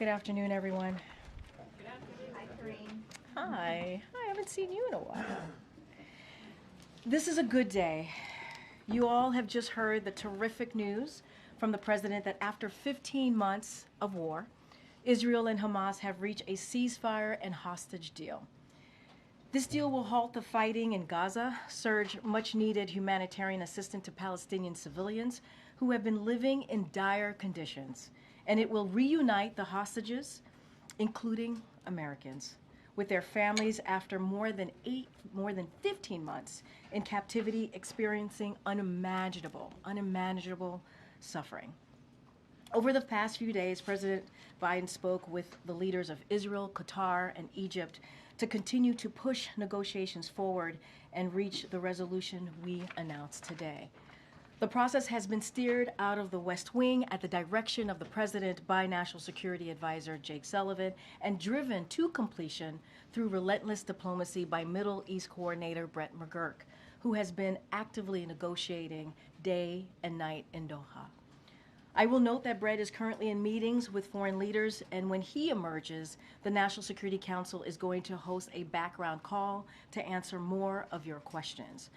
Good afternoon, everyone. Good afternoon. Hi, Karine. Hi. I haven't seen you in a while. This is a good day. You all have just heard the terrific news from the president that after 15 months of war, Israel and Hamas have reached a ceasefire and hostage deal. This deal will halt the fighting in Gaza, surge much-needed humanitarian assistance to Palestinian civilians who have been living in dire conditions, and it will reunite the hostages, including Americans, with their families after more than 15 months in captivity, experiencing unimaginable suffering. Over the past few days, President Biden spoke with the leaders of Israel, Qatar, and Egypt to continue to push negotiations forward and reach the resolution we announced today. The process has been steered out of the West Wing at the direction of the President by National Security Advisor Jake Sullivan and driven to completion through relentless diplomacy by Middle East Coordinator Brett McGurk, who has been actively negotiating day and night in Doha. I will note that Brett is currently in meetings with foreign leaders, and when he emerges, the National Security Council is going to host a background call to answer more of your questions.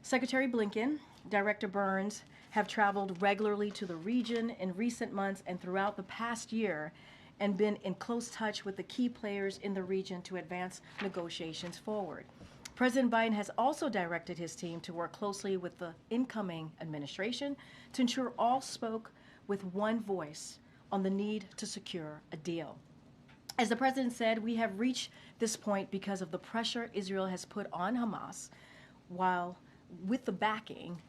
Secretary Blinken, Director Burns have traveled regularly to the region in recent months and throughout the past year and been in close touch with the key players in the region to advance negotiations forward. President Biden has also directed his team to work closely with the incoming administration to ensure all spoke with one voice on the need to secure a deal. As the president said, we have reached this point because of the pressure Israel has put on Hamas, while with the backing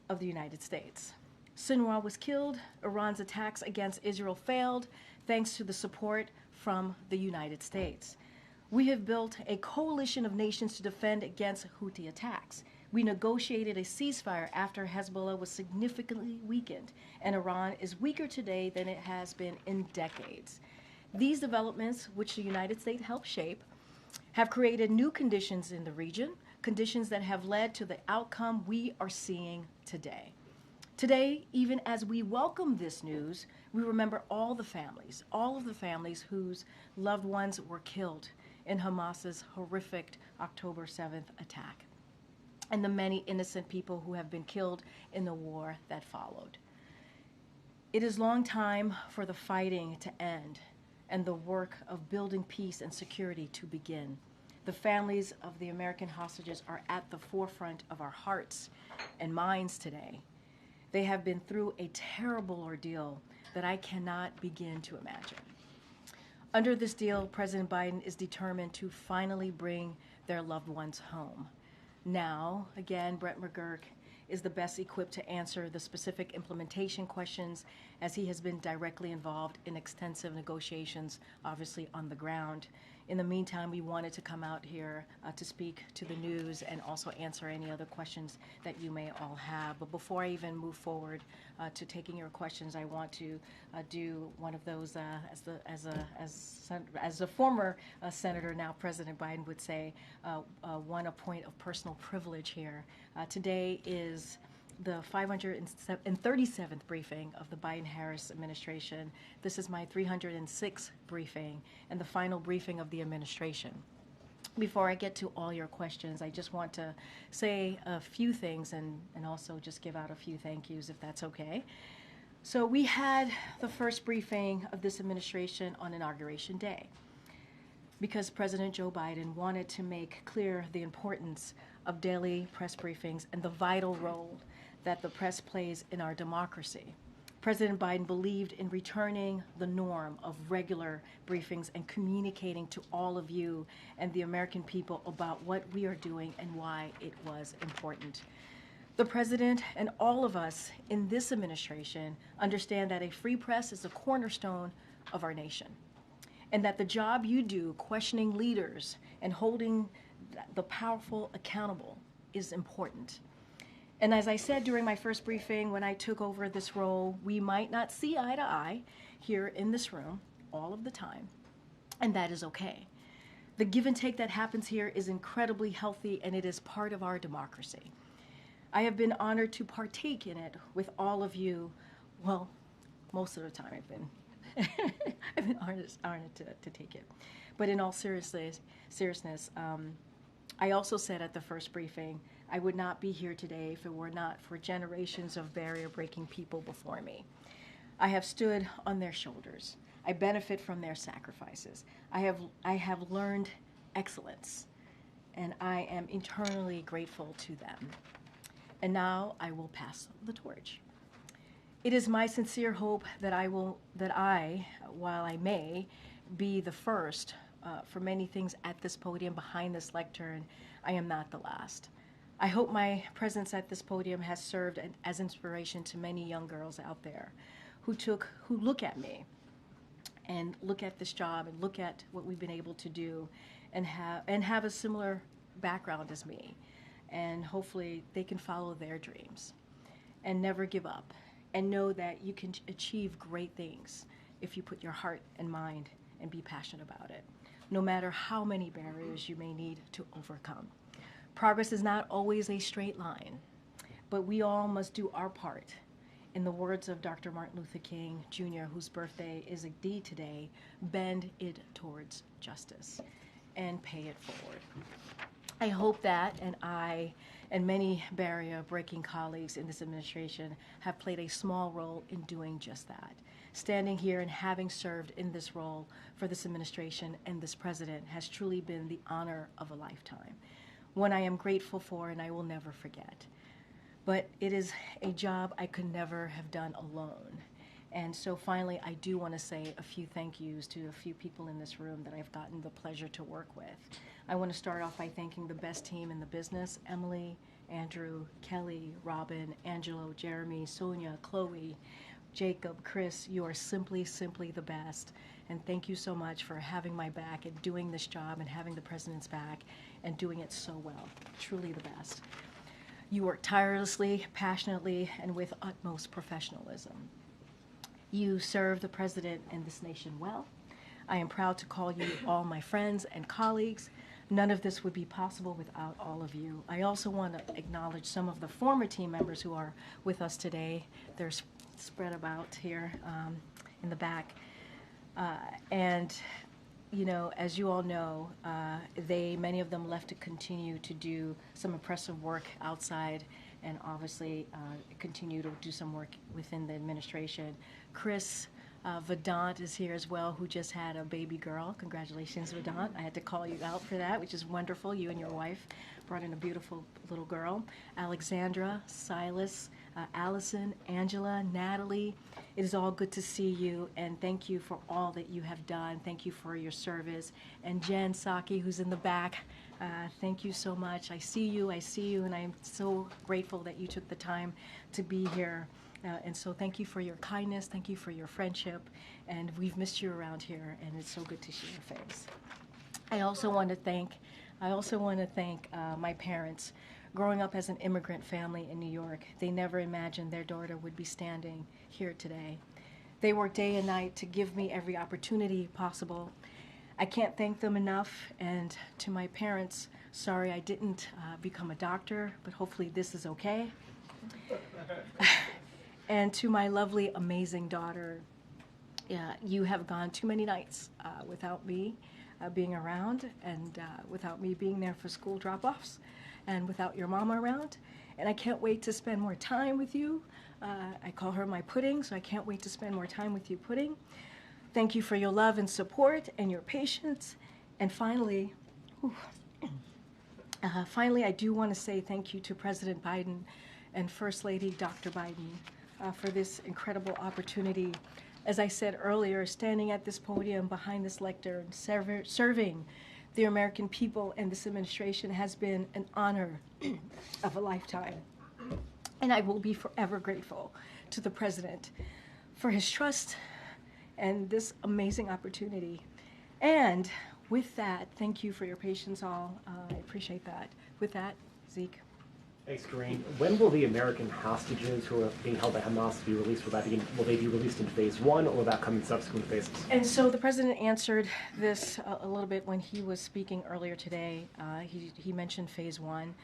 of the United States. Sinwar was killed. Iran's attacks against Israel failed thanks to the support from the United States. We have built a coalition of nations to defend against Houthi attacks. We negotiated a ceasefire after Hezbollah was significantly weakened, and Iran is weaker today than it has been in decades. These developments, which the United States helped shape, have created new conditions in the region, conditions that have led to the outcome we are seeing today. Today, even as we welcome this news, we remember all of the families whose loved ones were killed in Hamas's horrific October 7th attack, and the many innocent people who have been killed in the war that followed. It is long time for the fighting to end and the work of building peace and security to begin. The families of the American hostages are at the forefront of our hearts and minds today. They have been through a terrible ordeal that I cannot begin to imagine. Under this deal, President Biden is determined to finally bring their loved ones home. Now, again, Brett McGurk is the best equipped to answer the specific implementation questions, as he has been directly involved in extensive negotiations, obviously on the ground. In the meantime, we wanted to come out here to speak to the news and also answer any other questions that you may all have. But before I even move forward to taking your questions, I want to do one of those, as a former senator, now President Biden would say, a point of personal privilege here. Today is the 537th briefing of the Biden-Harris administration. This is my 306th briefing and the final briefing of the administration. Before I get to all your questions, I just want to say a few things and also just give out a few thank yous, if that's okay. So we had the first briefing of this administration on Inauguration Day because President Joe Biden wanted to make clear the importance of daily press briefings and the vital role that the press plays in our democracy. President Biden believed in returning the norm of regular briefings and communicating to all of you and the American people about what we are doing and why it was important. The President and all of us in this administration understand that a free press is a cornerstone of our nation, and that the job you do questioning leaders and holding the powerful accountable is important. And as I said during my first briefing when I took over this role, we might not see eye to eye here in this room all of the time, and that is okay. The give and take that happens here is incredibly healthy, and it is part of our democracy. I have been honored to partake in it with all of you. Well, most of the time I've been I've been honored to take it. But in all seriousness, I also said at the first briefing, I would not be here today if it were not for generations of barrier-breaking people before me. I have stood on their shoulders. I benefit from their sacrifices. I have learned excellence, and I am eternally grateful to them. And now I will pass the torch. It is my sincere hope that while I may be the first for many things at this podium, behind this lectern, I am not the last. I hope my presence at this podium has served as inspiration to many young girls out there who look at me and look at this job and look at what we've been able to do and have a similar background as me. And hopefully they can follow their dreams and never give up and know that you can achieve great things if you put your heart and mind and be passionate about it, no matter how many barriers you may need to overcome. Progress is not always a straight line, but we all must do our part. In the words of Dr. Martin Luther King Jr., whose birthday is indeed today, bend it towards justice and pay it forward. I hope that, and I and many barrier-breaking colleagues in this administration have played a small role in doing just that. Standing here and having served in this role for this administration and this president has truly been the honor of a lifetime, one I am grateful for and I will never forget. But it is a job I could never have done alone. And so finally, I do want to say a few thank yous to a few people in this room that I've gotten the pleasure to work with. I want to start off by thanking the best team in the business: Emily, Andrew, Kelly, Robin, Angelo, Jeremy, Sonia, Chloe, Jacob, Chris. You are simply the best. And thank you so much for having my back and doing this job and having the president's back and doing it so well. Truly the best. You work tirelessly, passionately, and with utmost professionalism. You serve the president and this nation well. I am proud to call you all my friends and colleagues. None of this would be possible without all of you. I also want to acknowledge some of the former team members who are with us today. They're spread about here in the back. And you know, as you all know, many of them left to continue to do some impressive work outside and obviously continue to do some work within the administration. Chris Vedant is here as well, who just had a baby girl. Congratulations, Vedant. I had to call you out for that, which is wonderful. You and your wife brought in a beautiful little girl. Alexandra, Silas, Allison, Angela, Natalie. It is all good to see you, and thank you for all that you have done. Thank you for your service. And Jen Saki, who's in the back, thank you so much. I see you, and I'm so grateful that you took the time to be here. And so thank you for your kindness, thank you for your friendship, and we've missed you around here, and it's so good to see your face. I also want to thank my parents. Growing up as an immigrant family in New York, they never imagined their daughter would be standing here today. They work day and night to give me every opportunity possible. I can't thank them enough, and to my parents, sorry I didn't become a doctor, but hopefully this is okay. And to my lovely, amazing daughter, you have gone too many nights without me being around, and without me being there for school drop-offs, and without your mama around. And I can't wait to spend more time with you. I call her my pudding, so I can't wait to spend more time with you, Pudding. Thank you for your love and support and your patience. And finally, I do want to say thank you to President Biden and First Lady Dr. Biden for this incredible opportunity. As I said earlier, standing at this podium behind this lectern, serving the American people and this administration has been an honor of a lifetime. And I will be forever grateful to the President for his trust and this amazing opportunity. And with that, thank you for your patience all. I appreciate that. With that, Zeke. Thanks, Karine. When will the American hostages who are being held by Hamas be released? Will they be released in phase one, or will that come in subsequent phases? And so the president answered this a little bit when he was speaking earlier today. He mentioned phase one.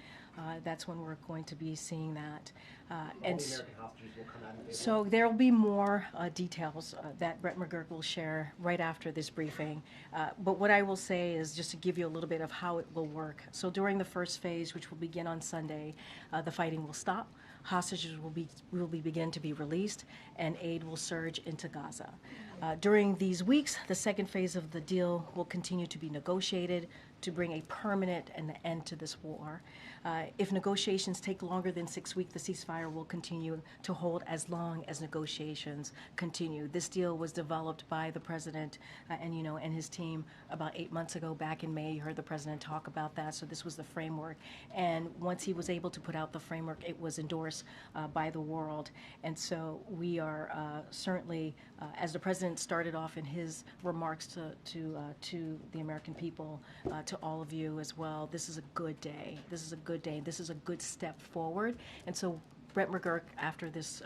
That's when we're going to be seeing that. All And the American hostages will come out of the so there will be more details that Brett McGurk will share right after this briefing. But what I will say is just to give you a little bit of how it will work. So during the first phase, which will begin on Sunday, the fighting will stop. Hostages will begin to be released, and aid will surge into Gaza. During these weeks, the second phase of the deal will continue to be negotiated to bring a permanent end to this war. If negotiations take longer than 6 weeks, the ceasefire will continue to hold as long as negotiations continue. This deal was developed by the president and his team about 8 months ago, back in May. You heard the president talk about that. So this was the framework. And once he was able to put out the framework, it was endorsed by the world. And so we are certainly, as the president started off in his remarks to the American people, to all of you as well, this is a good day. This is a good day. This is a good step forward. And so Brett McGurk, after this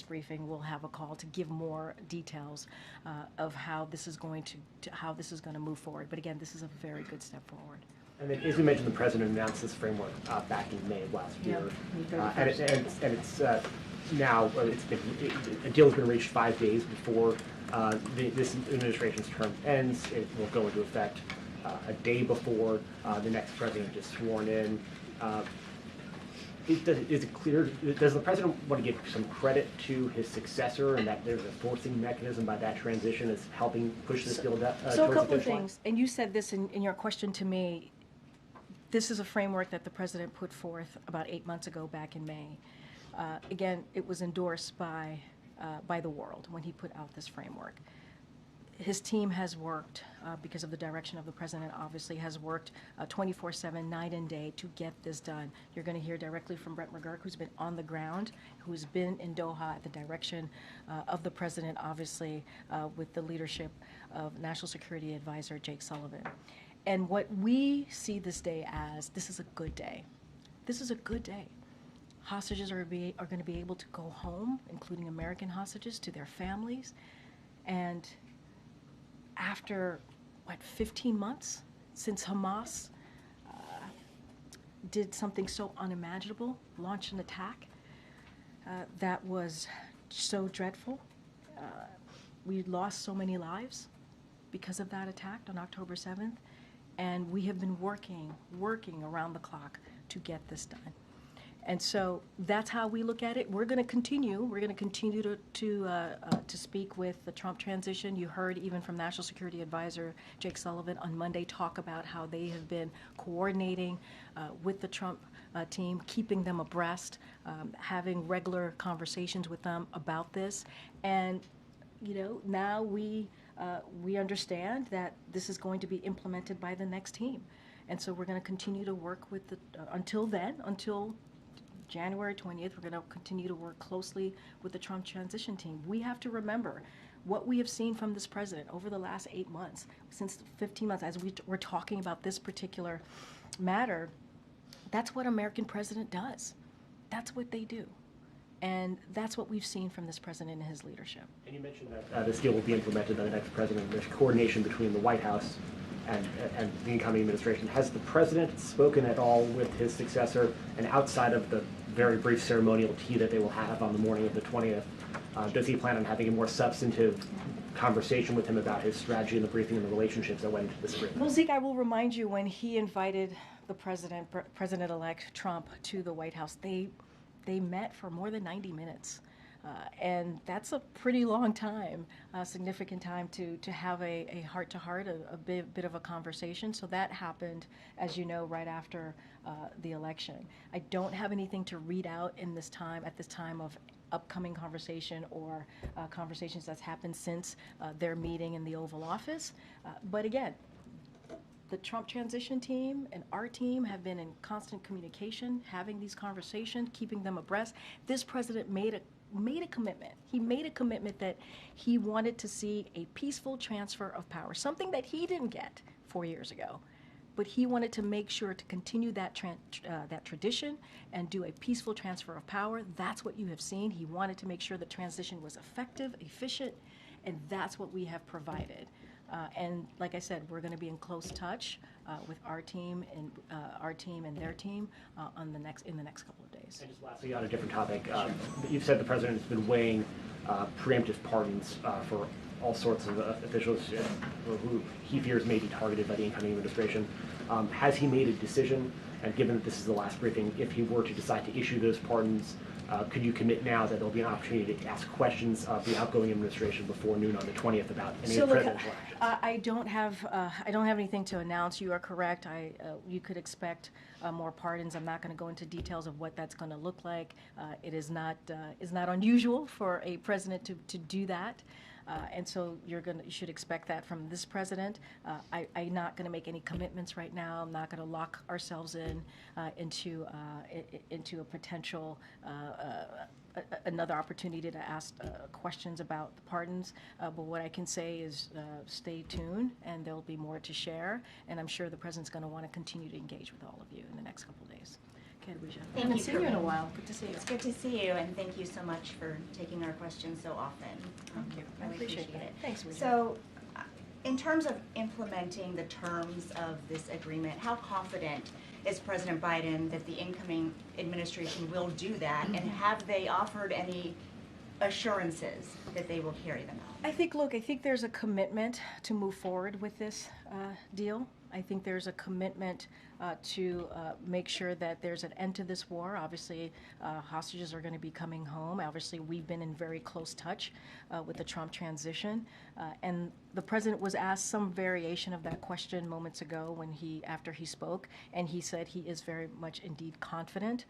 briefing, will have a call to give more details of how this is going to move forward. But again, this is a very good step forward. And then, as we mentioned, the president announced this framework back in May of last year. A deal has been reached 5 days before this administration's term ends. It will go into effect a day before the next president is sworn in. Is it clear, does the president want to give some credit to his successor, and that there's a forcing mechanism by that transition is helping push this deal towards the finish line? So a couple of things, and you said this in your question to me. This is a framework that the president put forth about 8 months ago, back in May. Again, it was endorsed by the world when he put out this framework. His team has worked, because of the direction of the president, obviously, has worked 24/7, night and day, to get this done. You're going to hear directly from Brett McGurk, who's been on the ground, who's been in Doha at the direction of the president, obviously, with the leadership of National Security Advisor Jake Sullivan. And what we see this day as, this is a good day. This is a good day. Hostages are going to be able to go home, including American hostages, to their families. And after, 15 months since Hamas did something so unimaginable, launched an attack that was so dreadful. We lost so many lives because of that attack on October 7th, and we have been working around the clock to get this done. And so that's how we look at it. We're going to continue. We're going to continue to speak with the Trump transition. You heard even from National Security Advisor Jake Sullivan on Monday talk about how they have been coordinating with the Trump team, keeping them abreast, having regular conversations with them about this. And now we understand that this is going to be implemented by the next team. And so we're going to continue to work with until January 20th, we're going to continue to work closely with the Trump transition team. We have to remember what we have seen from this president over the last 8 months, since 15 months, as we're talking about this particular matter. That's what American president does. That's what they do. And that's what we've seen from this president and his leadership. And you mentioned that this deal will be implemented by the next president. There's coordination between the White House and the incoming administration. Has the president spoken at all with his successor? And outside of the very brief ceremonial tea that they will have on the morning of the 20th, does he plan on having a more substantive conversation with him about his strategy and the briefing and the relationships that went into this agreement? Well, Zeke, I will remind you, when he invited the President-elect Trump to the White House, they met for more than 90 minutes. And that's a pretty long time, significant time to have a heart-to-heart, a bit of a conversation. So that happened, as you know, right after the election. I don't have anything to read out at this time of upcoming conversation or conversations that's happened since their meeting in the Oval Office. But again, the Trump transition team and our team have been in constant communication, having these conversations, keeping them abreast. This president made a commitment. He made a commitment that he wanted to see a peaceful transfer of power, something that he didn't get 4 years ago. But he wanted to make sure to continue that tradition and do a peaceful transfer of power. That's what you have seen. He wanted to make sure the transition was effective, efficient, and that's what we have provided. And like I said, we're going to be in close touch with our team and their team in the next couple of days. And just lastly, on a different topic, you've said the president has been weighing preemptive pardons for all sorts of officials who he fears may be targeted by the incoming administration. Has he made a decision? And given that this is the last briefing, if he were to decide to issue those pardons, could you commit now that there'll be an opportunity to ask questions of the outgoing administration before noon on the 20th about any of the presidential actions? I don't have anything to announce. You are correct. You could expect more pardons. I'm not going to go into details of what that's going to look like. It is not unusual for a president to do that. And so you should expect that from this president. I'm not going to make any commitments right now. I'm not going to lock ourselves into a potential another opportunity to ask questions about the pardons. But what I can say is stay tuned, and there'll be more to share. And I'm sure the president's going to want to continue to engage with all of you in the next couple of days. Okay, Lucia. I haven't seen you in a while. Good to see you. It's good to see you, and thank you so much for taking our questions so often. Thank you. I Really appreciate it. Thanks, Lucia. So, in terms of implementing the terms of this agreement, how confident is President Biden that the incoming administration will do that, and have they offered any assurances that they will carry them out? I think there's a commitment to move forward with this deal. I think there's a commitment to make sure that there's an end to this war. Obviously, hostages are going to be coming home. Obviously, we've been in very close touch with the Trump transition. And the president was asked some variation of that question moments ago after he spoke, and he said he is very much indeed confident.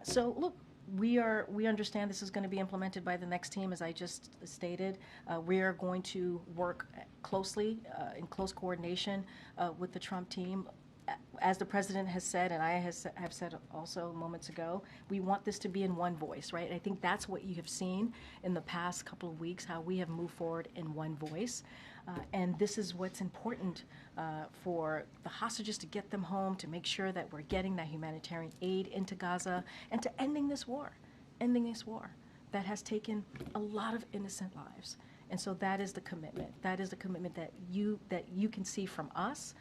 So look, we understand this is going to be implemented by the next team, as I just stated. We are going to work closely in close coordination with the Trump team. As the president has said, and I have said also moments ago, we want this to be in one voice, right? I think that's what you have seen in the past couple of weeks, how we have moved forward in one voice. And this is what's important for the hostages, to get them home, to make sure that we're getting that humanitarian aid into Gaza, and to ending this war that has taken a lot of innocent lives. And so that is the commitment. That is the commitment that you can see from us,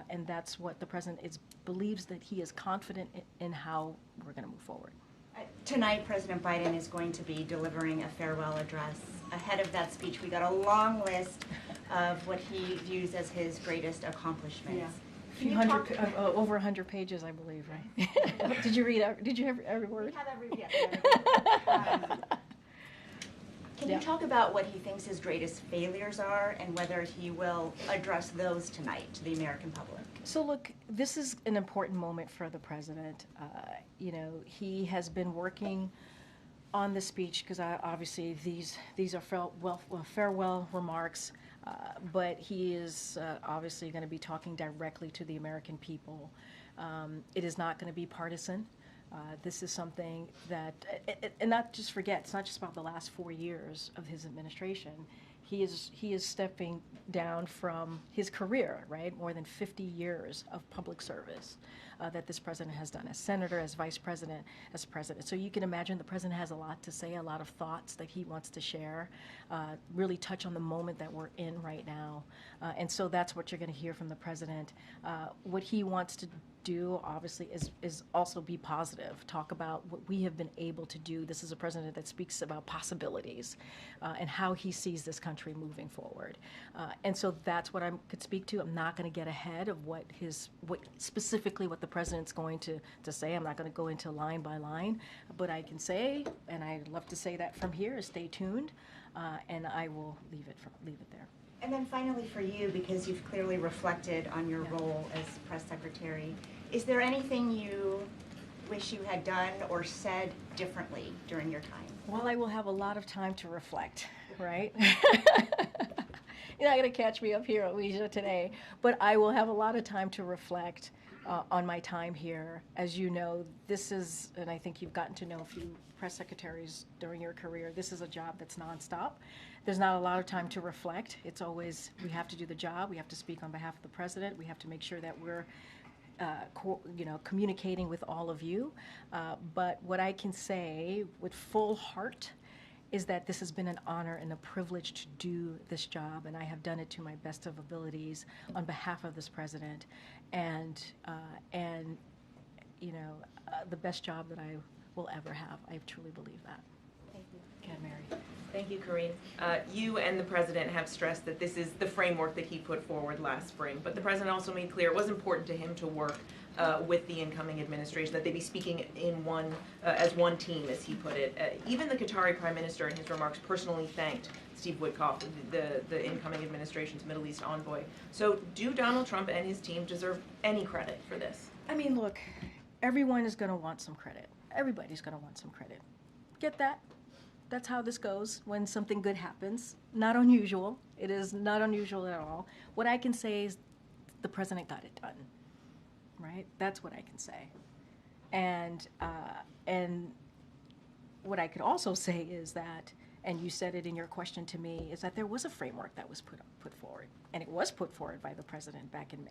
and that's what the president believes, that he is confident in how we're going to move forward. Tonight, President Biden is going to be delivering a farewell address. Ahead of that speech, we got a long list of what he views as his greatest accomplishments. Yeah. Over 100 pages, I believe, right? Did you read? Did you have every word? We have every word. Can you talk about what he thinks his greatest failures are, and whether he will address those tonight to the American public? So look, this is an important moment for the president. He has been working on the speech, because obviously these are farewell remarks, but he is obviously going to be talking directly to the American people. It is not going to be partisan. This is something that, and not just forget, it's not just about the last 4 years of his administration. He is stepping down from his career, right? More than 50 years of public service that this president has done as senator, as vice president, as president. So you can imagine the president has a lot to say, a lot of thoughts that he wants to share, really touch on the moment that we're in right now. And so that's what you're going to hear from the president. What he wants to do, obviously, is also be positive, talk about what we have been able to do. This is a president that speaks about possibilities and how he sees this country moving forward. And so that's what I could speak to. I'm not going to get ahead of what specifically what the president's going to say. I'm not going to go into line by line, but I can say, and I'd love to say that from here, is stay tuned, and I will leave it there. And then finally for you, because you've clearly reflected on your role as press secretary, is there anything you wish you had done or said differently during your time? Well, I will have a lot of time to reflect, right? You're not going to catch me up here, Alicia, today, but I will have a lot of time to reflect on my time here. As you know, this is, and I think you've gotten to know a few press secretaries during your career, this is a job that's nonstop. There's not a lot of time to reflect. It's always, we have to do the job, we have to speak on behalf of the president, we have to make sure that we're communicating with all of you. But what I can say with full heart is that this has been an honor and a privilege to do this job, and I have done it to my best of abilities on behalf of this president, and the best job that I will ever have. I truly believe that. Thank you. Ken, Mary. Thank you, Karine. You and the president have stressed that this is the framework that he put forward last spring, but the president also made clear it was important to him to work with the incoming administration, that they be speaking in as one team, as he put it. Even the Qatari prime minister in his remarks personally thanked Steve Witkoff, the incoming administration's Middle East envoy. So do Donald Trump and his team deserve any credit for this? I mean, look, everyone is going to want some credit. Everybody's going to want some credit. Get that? That's how this goes when something good happens. Not unusual. It is not unusual at all. What I can say is the president got it done, right? That's what I can say. And what I could also say is that, and you said it in your question to me, is that there was a framework that was put forward, and it was put forward by the president back in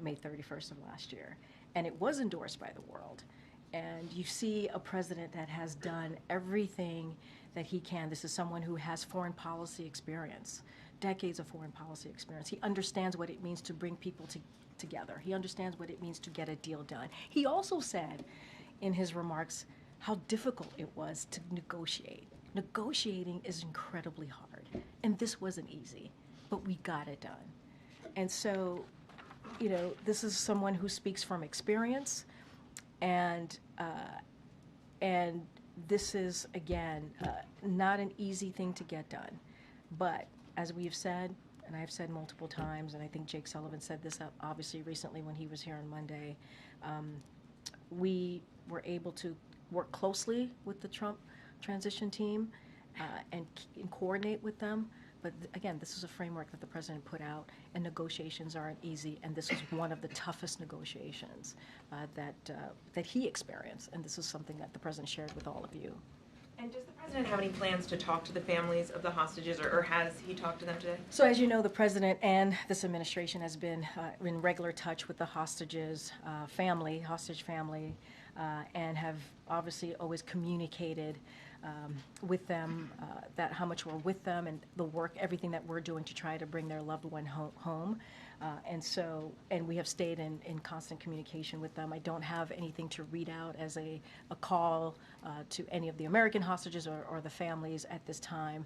May 31st of last year, and it was endorsed by the world. And you see a president that has done everything that he can. This is someone who has foreign policy experience, decades of foreign policy experience. He understands what it means to bring people together. He understands what it means to get a deal done. He also said in his remarks how difficult it was to negotiate. Negotiating is incredibly hard, and this wasn't easy, but we got it done. And so, this is someone who speaks from experience. And this is, again, not an easy thing to get done. But as we've said, and I've said multiple times, and I think Jake Sullivan said this obviously recently when he was here on Monday, we were able to work closely with the Trump transition team and coordinate with them. But again, this is a framework that the president put out, and negotiations aren't easy, and this was one of the toughest negotiations that he experienced, and this is something that the president shared with all of you. And does the president have any plans to talk to the families of the hostages, or has he talked to them today? So as you know, the president and this administration has been in regular touch with the hostages hostage family, and have obviously always communicated with them that how much we're with them and the work, everything that we're doing to try to bring their loved one home. And we have stayed in constant communication with them. I don't have anything to read out as a call to any of the American hostages or the families at this time,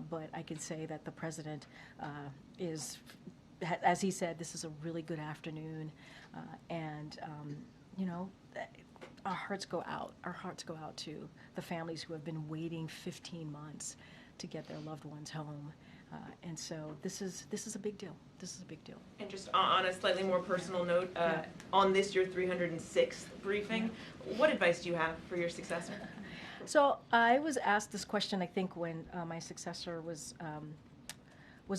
but I can say that the president is, as he said, this is a really good afternoon, and our hearts go out. Our hearts go out to the families who have been waiting 15 months to get their loved ones home. And so this is a big deal. This is a big deal. And just on a slightly more personal note, on this, your 306th briefing, what advice do you have for your successor? So I was asked this question, I think, when my successor was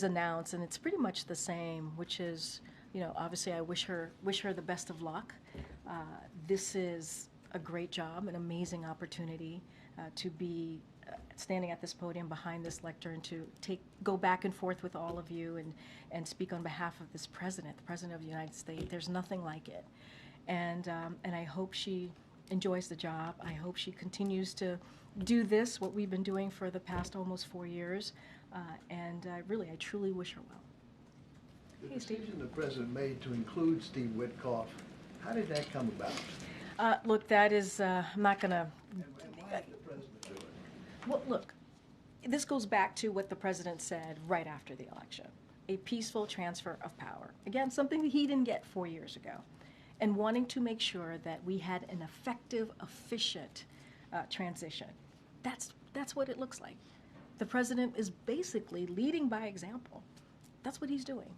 announced, and it's pretty much the same, which is, obviously I wish her the best of luck. This is a great job, an amazing opportunity to be standing at this podium behind this lectern and to go back and forth with all of you and speak on behalf of this president, the president of the United States. There's nothing like it, and I hope she enjoys the job. I hope she continues to do what we've been doing for the past almost 4 years, and I truly wish her well. The decision the president made to include Steve Witkoff, how did that come about? Look, that is, I'm not going to... And why did the president do it? Well, look, this goes back to what the president said right after the election. A peaceful transfer of power. Again, something that he didn't get 4 years ago. And wanting to make sure that we had an effective, efficient transition. That's what it looks like. The president is basically leading by example. That's what he's doing.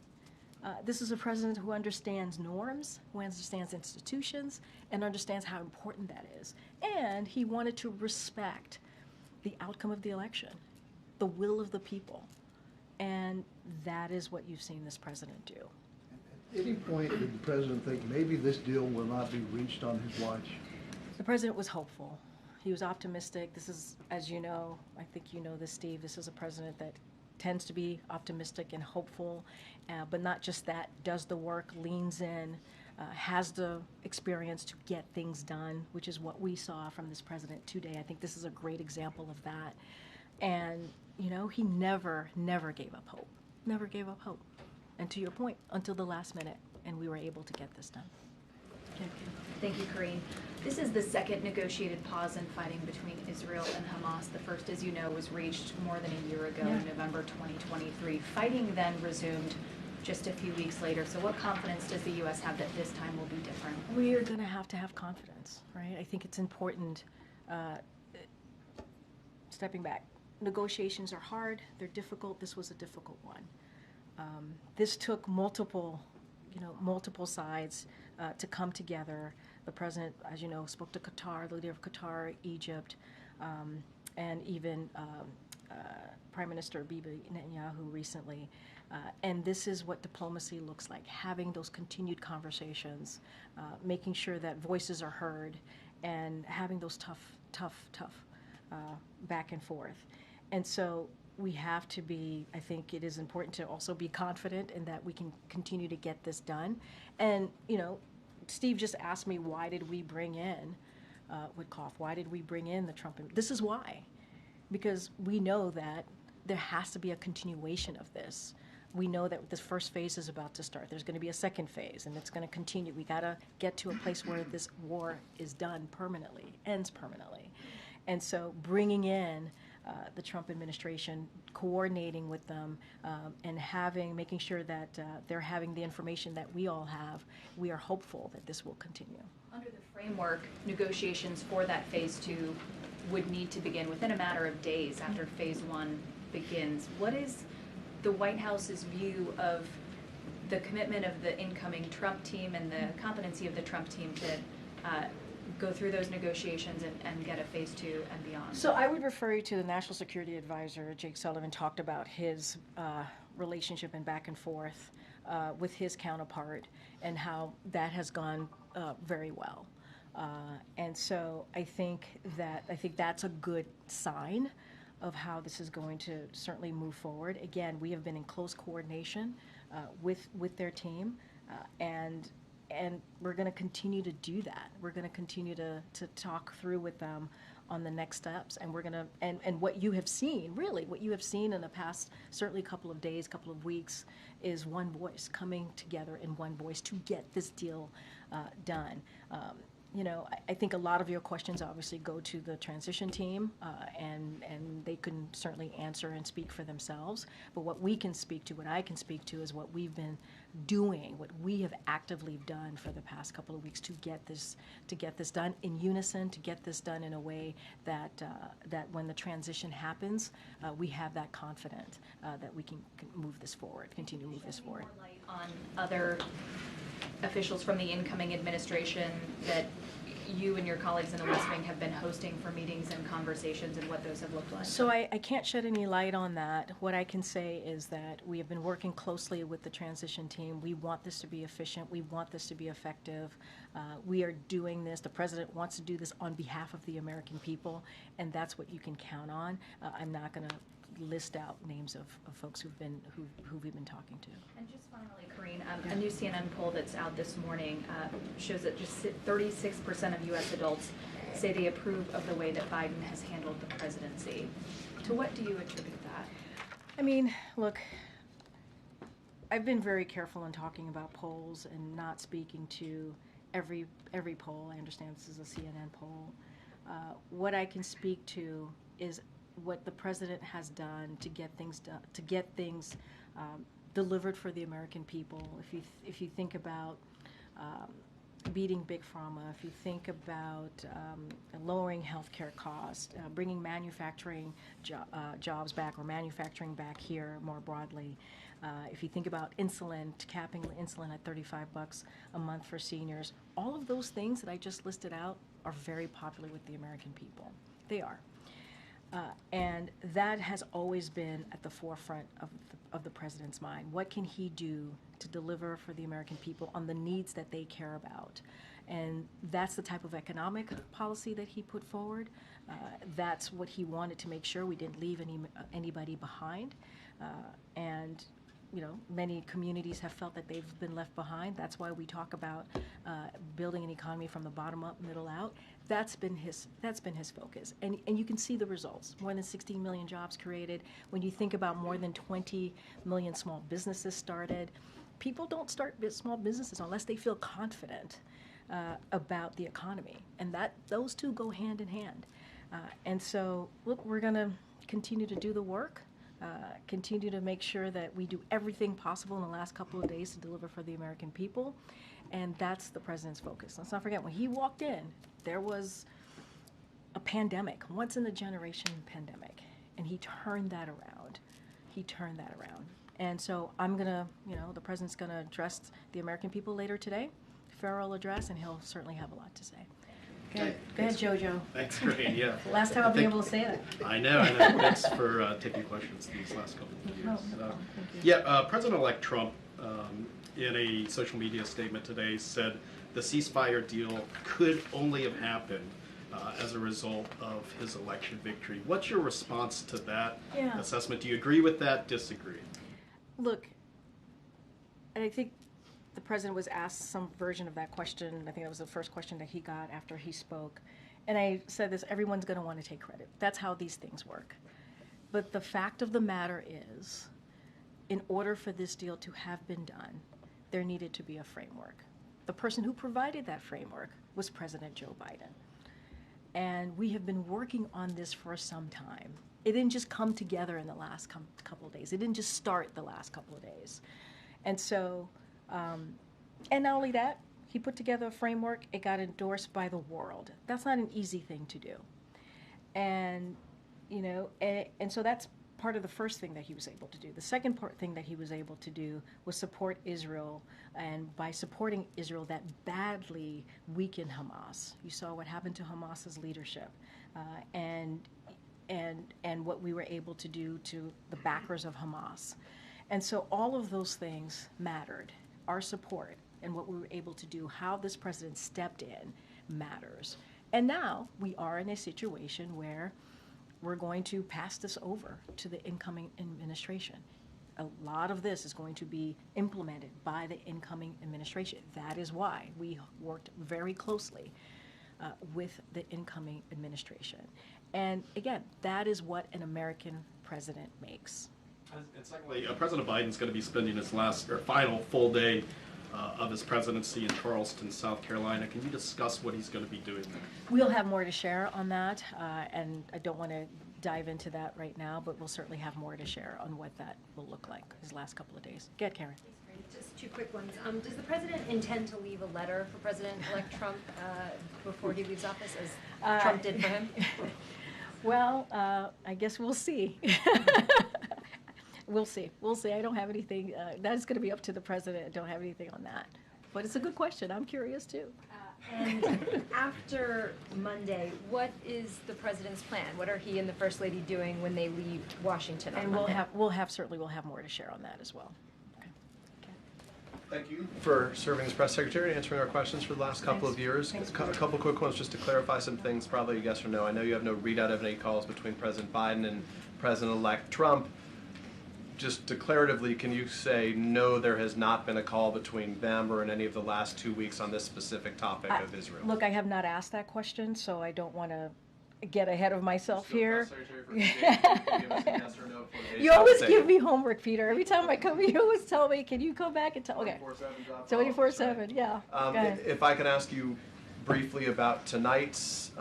This is a president who understands norms, who understands institutions, and understands how important that is. And he wanted to respect the outcome of the election, the will of the people. And that is what you've seen this president do. At any point did the president think maybe this deal will not be reached on his watch? The president was hopeful. He was optimistic. This is, as you know, I think you know this, Steve, this is a president that tends to be optimistic and hopeful, but not just that, does the work, leans in, has the experience to get things done, which is what we saw from this president today. I think this is a great example of that. And, you know, he never gave up hope. Never gave up hope. And to your point, until the last minute, and we were able to get this done. Thank you, Karine. This is the second negotiated pause in fighting between Israel and Hamas. The first, as you know, was reached more than a year ago, in November 2023. Fighting then resumed just a few weeks later. So what confidence does the U.S. have that this time will be different? We're going to have confidence, right? I think it's important, stepping back. Negotiations are hard. They're difficult. This was a difficult one. This took multiple sides to come together. The president, as you know, spoke to Qatar, the leader of Qatar, Egypt, and even Prime Minister Bibi Netanyahu recently. And this is what diplomacy looks like, having those continued conversations, making sure that voices are heard, and having those tough back and forth. And so we have to be, I think it is important to also be confident in that we can continue to get this done. And, you know, Steve just asked me, why did we bring in Witkoff? Why did we bring in the Trump? This is why. Because we know that there has to be a continuation of this. We know that this first phase is about to start. There's going to be a second phase, and it's going to continue. We got to get to a place where this war is done permanently, ends permanently. And so bringing in the Trump administration, coordinating with them, and making sure that they're having the information that we all have, we are hopeful that this will continue. Under the framework, negotiations for that phase 2 would need to begin within a matter of days after phase 1 begins. What is the White House's view of the commitment of the incoming Trump team and the competency of the Trump team to go through those negotiations and get a phase 2 and beyond? So I would refer you to the National Security Advisor. Jake Sullivan talked about his relationship and back and forth with his counterpart and how that has gone very well. And so I think that's a good sign of how this is going to certainly move forward. Again, we have been in close coordination with their team, and we're going to continue to do that. We're going to continue to talk through with them on the next steps, and we're going to and what you have seen, really, what you have seen in the past, certainly couple of days, couple of weeks, is one voice coming together in one voice to get this deal done. You know, I think a lot of your questions obviously go to the transition team, and they can certainly answer and speak for themselves. But what we can speak to, what I can speak to, is what we've been doing, what we have actively done for the past couple of weeks to get this done in unison, to get this done in a way that that when the transition happens, we have that confidence that we can move this forward, continue to move this forward. More light on other officials from the incoming administration that you and your colleagues in the West Wing have been hosting for meetings and conversations, and what those have looked like? So I can't shed any light on that. What I can say is that we have been working closely with the transition team. We want this to be efficient. We want this to be effective. We are doing this. The president wants to do this on behalf of the American people, and that's what you can count on. I'm not going to list out names of folks who we've been talking to. And just finally, Karine, a new CNN poll that's out this morning shows that just 36% of U.S. adults say they approve of the way that Biden has handled the presidency. To what do you attribute that? I mean, look, I've been very careful in talking about polls and not speaking to every poll. I understand this is a CNN poll. What I can speak to is what the president has done to get things done, to get things delivered for the American people. If you think about beating big pharma, if you think about lowering healthcare costs, bringing manufacturing jobs back, or manufacturing back here more broadly. If you think about insulin, capping insulin at $35 a month for seniors, all of those things that I just listed out are very popular with the American people. They are. And that has always been at the forefront of the president's mind. What can he do to deliver for the American people on the needs that they care about? And that's the type of economic policy that he put forward. That's what he wanted to make sure we didn't leave anybody behind. And many communities have felt that they've been left behind. That's why we talk about building an economy from the bottom up, middle out. That's been his focus, and you can see the results. More than 16 million jobs created. When you think about more than 20 million small businesses started, people don't start small businesses unless they feel confident about the economy, and those two go hand in hand. And so, look, we're going to continue to do the work. Continue to make sure that we do everything possible in the last couple of days to deliver for the American people, and that's the president's focus. Let's not forget, when he walked in, there was a pandemic, once in a generation pandemic, and he turned that around. And so the president's gonna address the American people later today, farewell address, and he'll certainly have a lot to say. Go ahead, Jojo. Thanks, Karine. Yeah. Last time I'll be able to say that. I know. Thanks for taking questions these last couple of years. Thank you. Yeah, President-elect Trump, in a social media statement today, said the ceasefire deal could only have happened as a result of his election victory. What's your response to that assessment? Do you agree with that? Disagree? Look, I think the president was asked some version of that question. I think that was the first question that he got after he spoke. And I said this, everyone's going to want to take credit. That's how these things work. But the fact of the matter is, in order for this deal to have been done, there needed to be a framework. The person who provided that framework was President Joe Biden. And we have been working on this for some time. It didn't just come together in the last couple of days. It didn't just start the last couple of days. And so, and not only that, he put together a framework. It got endorsed by the world. That's not an easy thing to do. And, and so that's part of the first thing that he was able to do. The second thing that he was able to do was support Israel, and by supporting Israel, that badly weakened Hamas. You saw what happened to Hamas's leadership, and what we were able to do to the backers of Hamas. And so all of those things mattered. Our support and what we were able to do, how this president stepped in, matters. And now we are in a situation where we're going to pass this over to the incoming administration. A lot of this is going to be implemented by the incoming administration. That is why we worked very closely with the incoming administration. And again, that is what an American president makes. And secondly, President Biden's going to be spending his final full day of his presidency in Charleston, South Carolina. Can you discuss what he's going to be doing there? We'll have more to share on that, and I don't want to dive into that right now, but we'll certainly have more to share on what that will look like his last couple of days. Go ahead, Karen. Just two quick ones. Does the president intend to leave a letter for President-elect Trump before he leaves office, as Trump did for him? Well, I guess we'll see. We'll see. I don't have anything. That's going to be up to the president. I don't have anything on that. But it's a good question. I'm curious, too. And after Monday, what is the president's plan? What are he and the First Lady doing when they leave Washington on And Monday? we'll have more to share on that as well. Thank you for serving as press secretary and answering our questions for the last couple of years. A couple quick ones just to clarify some things, probably a yes or no. I know you have no readout of any calls between President Biden and President-elect Trump. Just declaratively, can you say, no, there has not been a call between them or in any of the last 2 weeks on this specific topic of Israel? Look, I have not asked that question, so I don't want to get ahead of myself Still here. press secretary for today. Give us a yes or no for the You always give me homework, Peter. Every time I come, you always tell me, can you come back and tell? Okay. 24/7, yeah. Go ahead. If I can ask you briefly about tonight's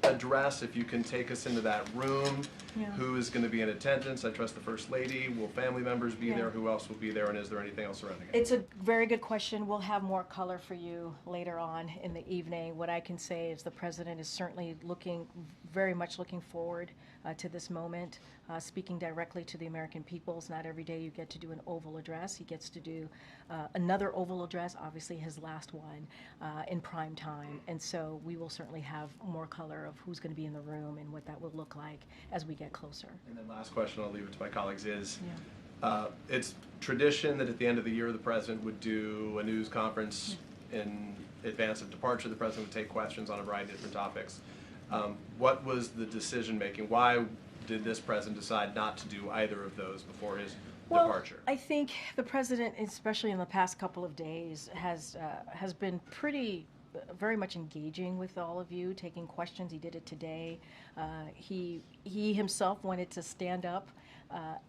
address, if you can take us into that room. Yeah. Who is going to be in attendance? I trust the First Lady. Will family members be there? Who else will be there? And is there anything else surrounding it? It's a very good question. We'll have more color for you later on in the evening. What I can say is the president is certainly very much looking forward to this moment, speaking directly to the American people. It's not every day you get to do an Oval Address. He gets to do another Oval Address, obviously his last one, in prime time. And so we will certainly have more color of who's going to be in the room and what that will look like as we get closer. And then last question, I'll leave it to my colleagues, is it's tradition that at the end of the year the president would do a news conference in advance of departure. The president would take questions on a variety of different topics. What was the decision making? Why did this president decide not to do either of those before his Well, departure? I think the president, especially in the past couple of days, has been very much engaging with all of you, taking questions. He did it today. He himself wanted to stand up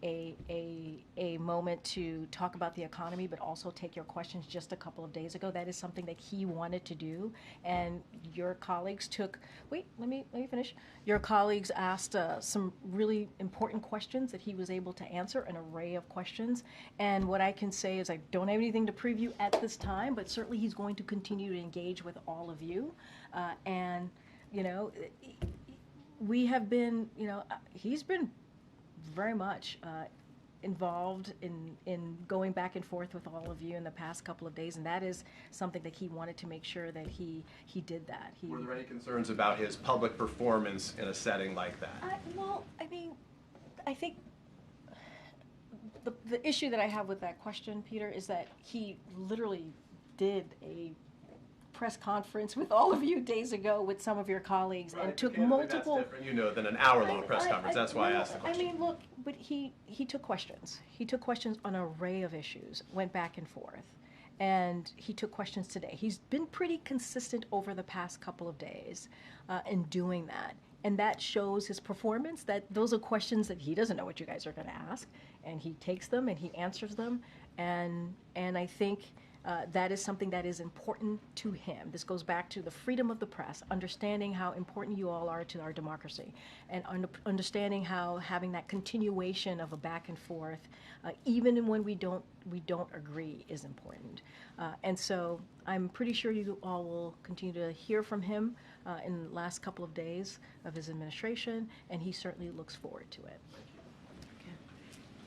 a moment to talk about the economy, but also take your questions just a couple of days ago. That is something that he wanted to do, and your colleagues took. Wait, let me finish. Your colleagues asked some really important questions that he was able to answer, an array of questions. And what I can say is I don't have anything to preview at this time, but certainly he's going to continue to engage with all of you, and you know, we have been, you know, he's been very much involved in going back and forth with all of you in the past couple of days, and that is something that he wanted to make sure that he did that. Were there any concerns about his public performance in a setting like that? Well, I mean, I think the issue that I have with that question, Peter, is that he literally did a press conference with all of you days ago with some of your colleagues, Right, and took candidly, multiple. That's different, you know, than an hour-long press conference. That's why I asked the question. I mean, look, but he took questions. He took questions on an array of issues, went back and forth, and he took questions today. He's been pretty consistent over the past couple of days in doing that. And that shows his performance, that those are questions that he doesn't know what you guys are going to ask, and he takes them and he answers them, and I think that is something that is important to him. This goes back to the freedom of the press, understanding how important you all are to our democracy, and understanding how having that continuation of a back and forth, even when we don't agree, is important. And so I'm pretty sure you all will continue to hear from him in the last couple of days of his administration, and he certainly looks forward to it.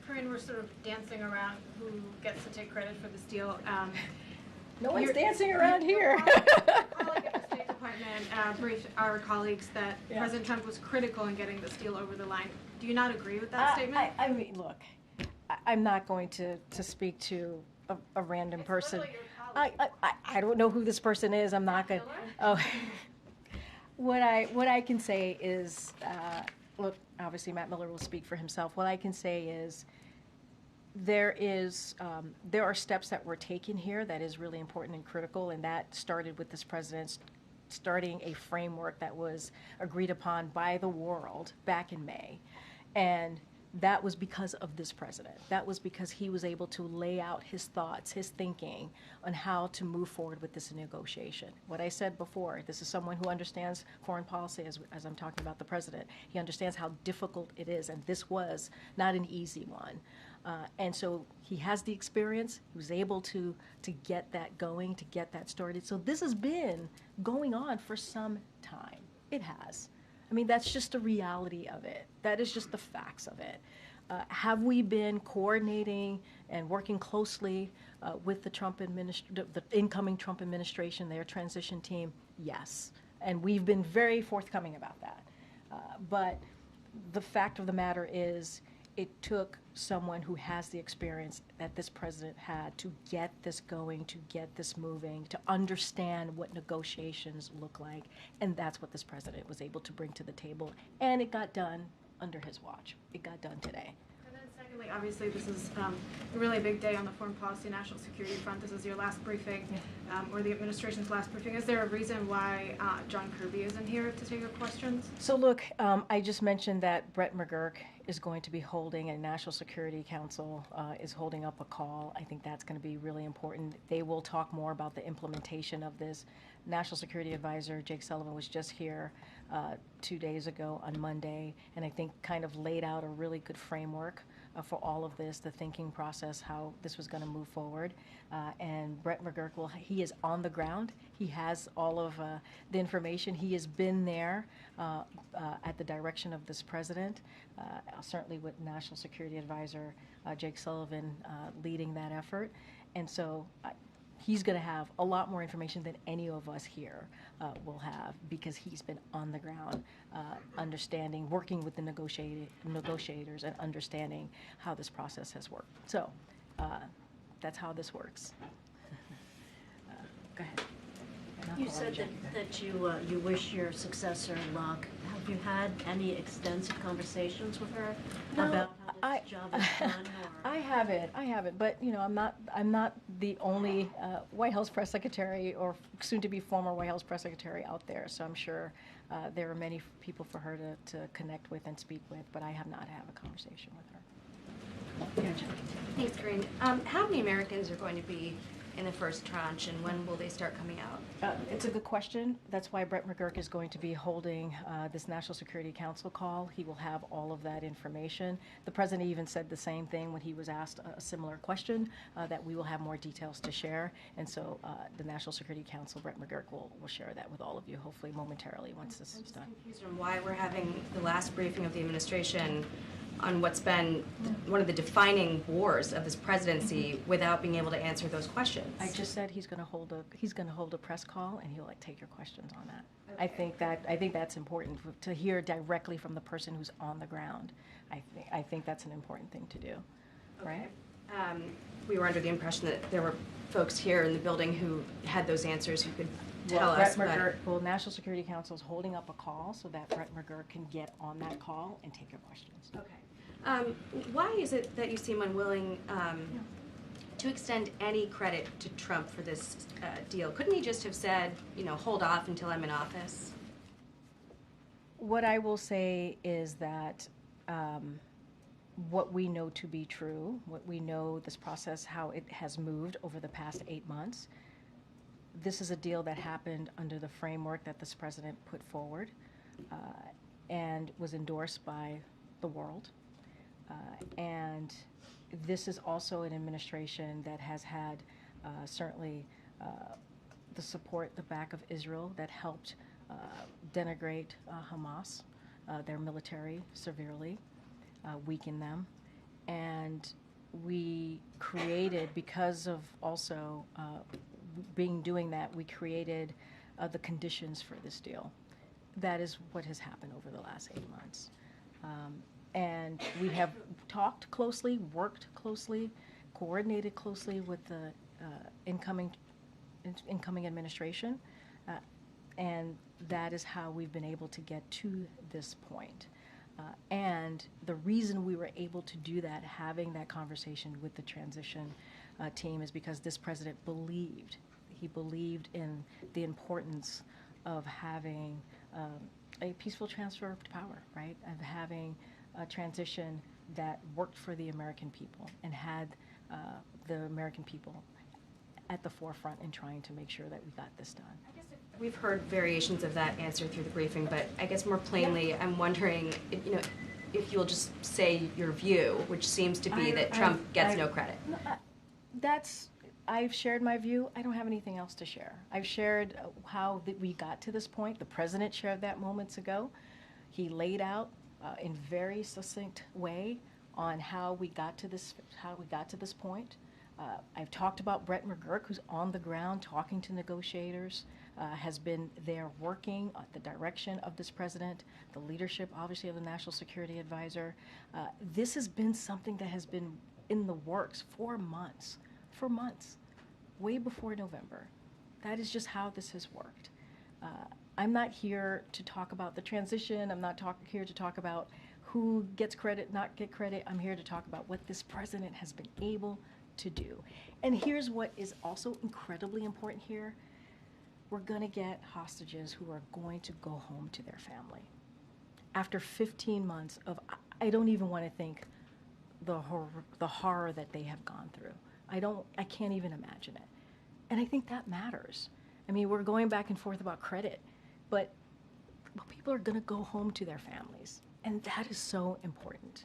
Karine, we're sort of dancing around who gets to take credit for this deal. No one's dancing around here. Our colleague at the State Department briefed our colleagues that Yeah. President Trump was critical in getting this deal over the line. Do you not agree with that statement? I mean, look, I'm not going to speak to a random person. Literally your colleague. I don't know who this person is. I'm not going to. Oh. What I can say is, look, obviously Matt Miller will speak for himself. What I can say is there are steps that were taken here that is really important and critical, and that started with this president starting a framework that was agreed upon by the world back in May. And that was because of this president. That was because he was able to lay out his thoughts, his thinking on how to move forward with this negotiation. What I said before, this is someone who understands foreign policy as I'm talking about the president. He understands how difficult it is, and this was not an easy one. And so he has the experience. He was able to get that going, to get that started. So this has been going on for some time. It has. I mean, that's just the reality of it. That is just the facts of it. Have we been coordinating and working closely with the incoming Trump administration, their transition team? Yes. And we've been very forthcoming about that. But the fact of the matter is, it took someone who has the experience that this president had to get this going, to get this moving, to understand what negotiations look like. And that's what this president was able to bring to the table. And it got done under his watch. It got done today. And then secondly, obviously this is a really big day on the foreign policy national security front. This is your last briefing, or the administration's last briefing. Is there a reason why John Kirby isn't here to take your questions? So look, I just mentioned that Brett McGurk is going to be holding, a National Security Council is holding up a call. I think that's going to be really important. They will talk more about the implementation of this. National Security Advisor Jake Sullivan was just here 2 days ago on Monday, and I think kind of laid out a really good framework for all of this, the thinking process, how this was going to move forward. And Brett McGurk, he is on the ground. He has all of the information. He has been there at the direction of this president, certainly with National Security Advisor Jake Sullivan leading that effort. And so he's going to have a lot more information than any of us here will have, because he's been on the ground, understanding, working with the negotiators and understanding how this process has worked. So that's how this works. Go ahead. You said that you wish your successor luck. How Have you had any extensive conversations with her No, about how this job is done? Or? I haven't. But you know, I'm not the only White House press secretary or soon-to-be former White House press secretary out there. So I'm sure there are many people for her to connect with and speak with. But I have not had a conversation with her. Yeah, Jen. Thanks, Karine. How many Americans are going to be in the first tranche, and when will they start coming out? It's a good question. That's why Brett McGurk is going to be holding this National Security Council call. He will have all of that information. The president even said the same thing when he was asked a similar question, that we will have more details to share. And so the National Security Council, Brett McGurk, will share that with all of you, hopefully momentarily once this is done. I'm confused on why we're having the last briefing of the administration on what's been one of the defining wars of this presidency without being able to answer those questions. I just said he's going to hold a press call and he'll take your questions on that. Okay. I think that's important to hear directly from the person who's on the ground. I think that's an important thing to do, right? We were under the impression that there were folks here in the building who had those answers who could tell Well, us. Brett McGurk, well, National Security Council is holding up a call so that Brett McGurk can get on that call and take your questions. Okay. Why is it that you seem unwilling to extend any credit to Trump for this deal? Couldn't he just have said, hold off until I'm in office? What I will say is that what we know to be true, what we know this process, how it has moved over the past 8 months, this is a deal that happened under the framework that this president put forward and was endorsed by the world. And this is also an administration that has had certainly the support, the back of Israel that helped denigrate Hamas, their military severely, weaken them. And we created, because of also doing that, we created the conditions for this deal. That is what has happened over the last 8 months. And we have talked closely, worked closely, coordinated closely with the incoming administration, and that is how we've been able to get to this point. And the reason we were able to do that, having that conversation with the transition team, is because this president believed in the importance of having a peaceful transfer of power, right? Of having a transition that worked for the American people and had the American people at the forefront in trying to make sure that we got this done. I guess we've heard variations of that answer through the briefing, but I guess more plainly, I'm wondering, if you'll just say your view, which seems to be that Trump gets no credit. I've shared my view. I don't have anything else to share. I've shared how we got to this point. The president shared that moments ago. He laid out in very succinct way on how we got to this point. I've talked about Brett McGurk, who's on the ground talking to negotiators, has been there working at the direction of this president, the leadership, obviously, of the National Security Advisor. This has been something that has been in the works for months, way before November. That is just how this has worked. I'm not here to talk about the transition. I'm not here to talk about who gets credit, not get credit. I'm here to talk about what this president has been able to do. And here's what is also incredibly important here. We're going to get hostages who are going to go home to their family. After 15 months of, I don't even want to think the horror that they have gone through. I can't even imagine it. And I think that matters. I mean, we're going back and forth about credit, but people are going to go home to their families. And that is so important.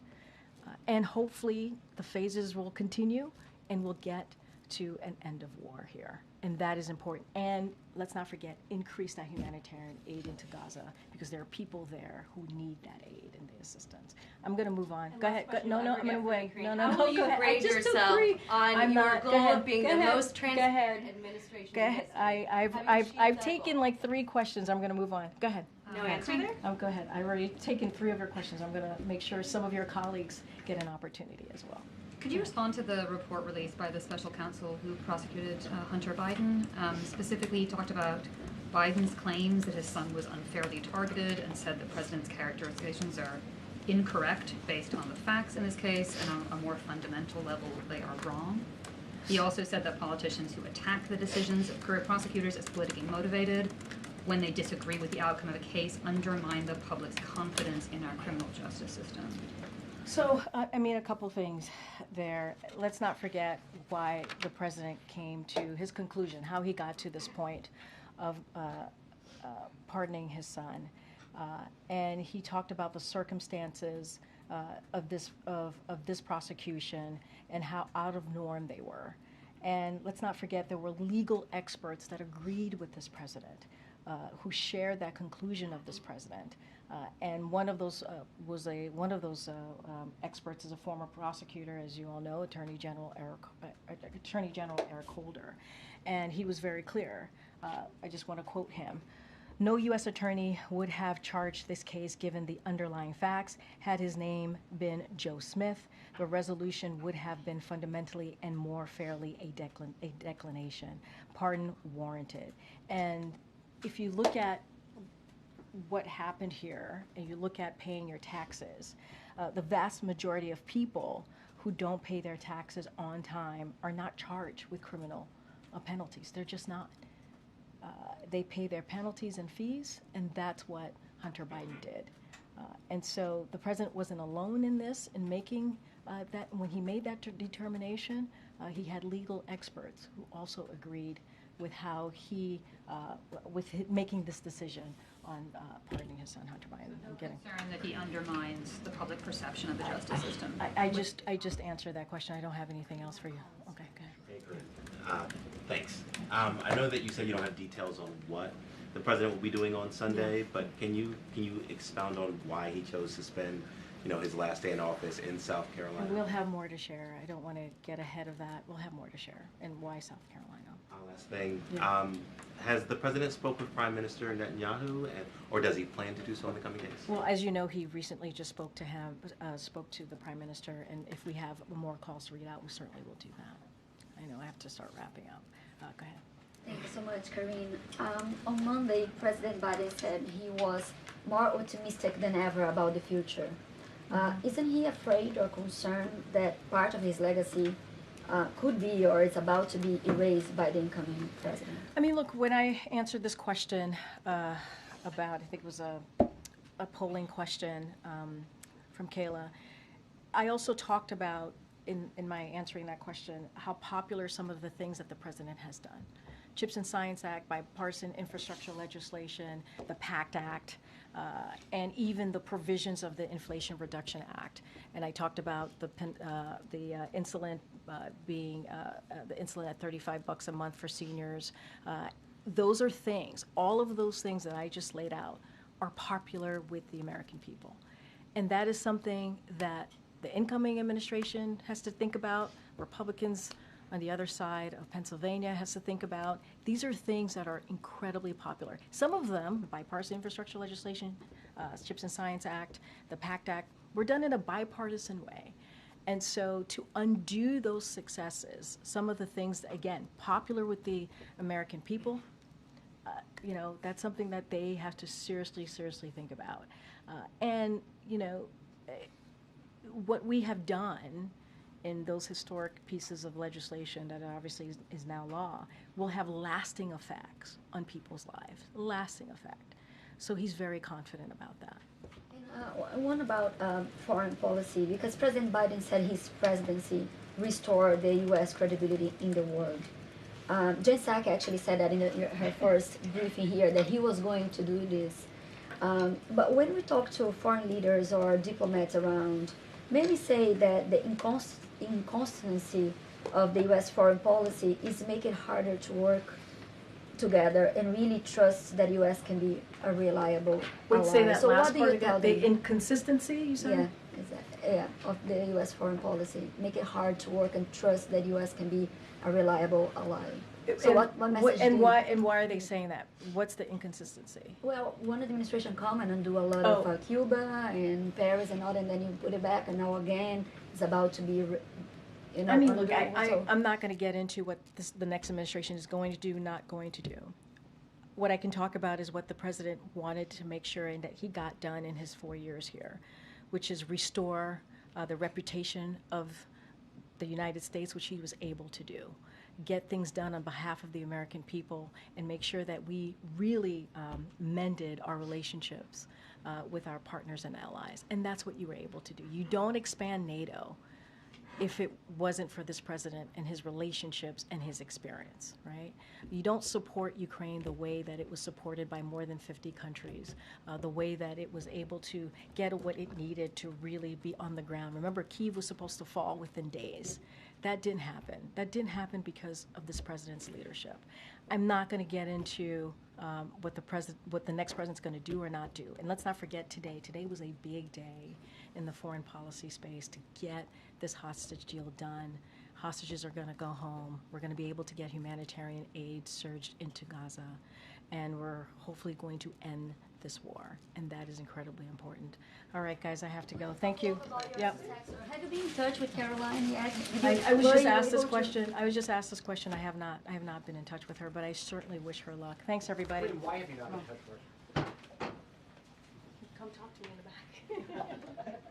And hopefully the phases will continue and we'll get to an end of war here. And that is important. And let's not forget, increase that humanitarian aid into Gaza, because there are people there who need that aid and the assistance. I'm going to move on. Go ahead. No, I'm going to wait. No, How will you grade yourself on your goal of being the most transparent administration? Go ahead. I've taken like 3 questions. I'm going to move on. Go ahead. No answer there? Oh, go ahead. I've already taken 3 of your questions. I'm going to make sure some of your colleagues get an opportunity as well. Could you respond to the report released by the special counsel who prosecuted Hunter Biden? Specifically, he talked about Biden's claims that his son was unfairly targeted and said the president's characterizations are incorrect based on the facts in this case, and on a more fundamental level, they are wrong. He also said that politicians who attack the decisions of career prosecutors as politically motivated when they disagree with the outcome of a case undermine the public's confidence in our criminal justice system. So, I mean, a couple things there. Let's not forget why the president came to his conclusion, how he got to this point of pardoning his son. And he talked about the circumstances of this prosecution and how out of norm they were. And let's not forget there were legal experts that agreed with this president, who shared that conclusion of this president. And one of those experts is a former prosecutor, as you all know, Attorney General Eric Holder, and he was very clear. I just want to quote him. No U.S. attorney would have charged this case given the underlying facts. Had his name been Joe Smith, the resolution would have been fundamentally and more fairly a declination. Pardon warranted. And if you look at what happened here, and you look at paying your taxes, the vast majority of people who don't pay their taxes on time are not charged with criminal penalties. They're just not. They pay their penalties and fees, and that's what Hunter Biden did. And so the president wasn't alone in this, in making that. When he made that determination, he had legal experts who also agreed with how he, making this decision on pardoning his son, Hunter Biden. No concern that he undermines the public perception of the justice system. I just answered that question. I don't have anything else for you. Okay, good. Hey, Karine. Thanks. I know that you said you don't have details on what the president will be doing on Sunday, but can you expound on why he chose to spend, his last day in office in South Carolina? We'll have more to share. I don't want to get ahead of that. We'll have more to share. And why South Carolina? Last thing. Yeah. Has the president spoke with Prime Minister Netanyahu, or does he plan to do so in the coming days? Well, as you know, he recently just spoke to the Prime Minister, and if we have more calls to read out, we certainly will do that. I know I have to start wrapping up. Go ahead. Thank you so much, Karine. On Monday, President Biden said he was more optimistic than ever about the future. Isn't he afraid or concerned that part of his legacy could be or is about to be erased by the incoming president? I mean, look, when I answered this question about, I think it was a polling question from Kayla, I also talked about, in my answering that question, how popular some of the things that the president has done. CHIPS and Science Act, bipartisan infrastructure legislation, the PACT Act, and even the provisions of the Inflation Reduction Act. And I talked about the insulin being the insulin at $35 a month for seniors. Those are things, all of those things that I just laid out are popular with the American people. And that is something that the incoming administration has to think about, Republicans on the other side of Pennsylvania has to think about. These are things that are incredibly popular. Some of them, bipartisan infrastructure legislation, CHIPS and Science Act, the PACT Act, were done in a bipartisan way. And so to undo those successes, some of the things, again, popular with the American people, that's something that they have to seriously think about. And what we have done in those historic pieces of legislation that obviously is now law will have lasting effects on people's lives, lasting effect. So he's very confident about that. One about foreign policy, because President Biden said his presidency restored the U.S. credibility in the world. Jen Psaki actually said that in her first briefing here, that he was going to do this. But when we talk to foreign leaders or diplomats around, many say that the inconsistency of the U.S. foreign policy is making it harder to work together and really trust that U.S. can be a reliable ally. Say that so last what do part you tell the them? inconsistency, you said? Yeah, of the U.S. foreign policy. Make it hard to work and trust that U.S. can be a reliable ally. So what message do you... why are they saying that? What's the inconsistency? Well, one administration come and do a lot of Cuba and Paris and all, and then you put it back, and now again it's about to be, I mean, look, I'm not going to get into what the next administration is going to do, not going to do. what I can talk about is what the president wanted to make sure and that he got done in his 4 years here, which is restore the reputation of the United States, which he was able to do. Get things done on behalf of the American people and make sure that we really mended our relationships with our partners and allies. And that's what you were able to do. You don't expand NATO if it wasn't for this president and his relationships and his experience, right? You don't support Ukraine the way that it was supported by more than 50 countries, the way that it was able to get what it needed to really be on the ground. Remember, Kyiv was supposed to fall within days. That didn't happen. That didn't happen because of this president's leadership. I'm not going to get into what the next president's going to do or not do. And let's not forget today. Today was a big day in the foreign policy space to get this hostage deal done. Hostages are going to go home. We're going to be able to get humanitarian aid surged into Gaza, and we're hopefully going to end this war, and that is incredibly important. All right, guys, I have to go. Thank you. Yep. Have you been in touch with Caroline yet? I was just asked this question. I was just asked this question. I have not been in touch with her, but I certainly wish her luck. Thanks, everybody. Why have you not been in touch with her? Come talk to me in the back.